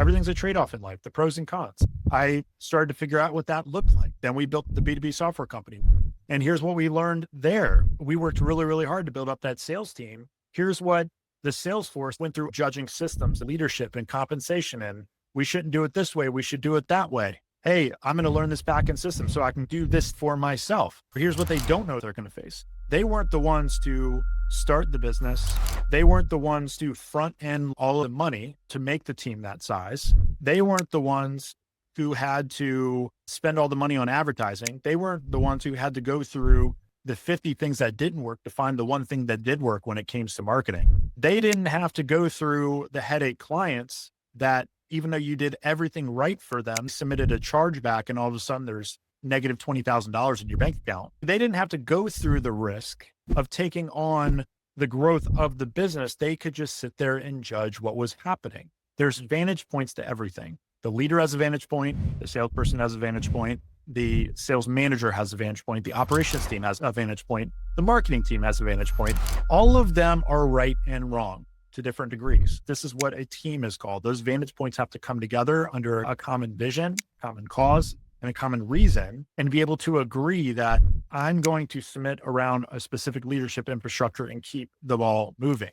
Everything's a trade-off in life, the pros and cons. I started to figure out what that looked like. Then we built the B2B software company. And here's what we learned there. We worked really, really hard to build up that sales team. Here's what the sales force went through: judging systems, leadership, and compensation. And we shouldn't do it this way. We should do it that way. Hey, I'm going to learn this backend system so I can do this for myself. Here's what they don't know they're going to face. They weren't the ones to start the business. They weren't the ones to front end all the money to make the team that size. They weren't the ones who had to spend all the money on advertising. They weren't the ones who had to go through the 50 things that didn't work to find the one thing that did work when it came to marketing. They didn't have to go through the headache clients that, even though you did everything right for them, submitted a chargeback and all of a sudden there's negative $20,000 in your bank account. They didn't have to go through the risk of taking on the growth of the business. They could just sit there and judge what was happening. There's vantage points to everything. The leader has a vantage point. The salesperson has a vantage point. The sales manager has a vantage point. The operations team has a vantage point. The marketing team has a vantage point. All of them are right and wrong to different degrees. This is what a team is called. Those vantage points have to come together under a common vision, common cause, and a common reason, and be able to agree that I'm going to submit around a specific leadership infrastructure and keep the ball moving.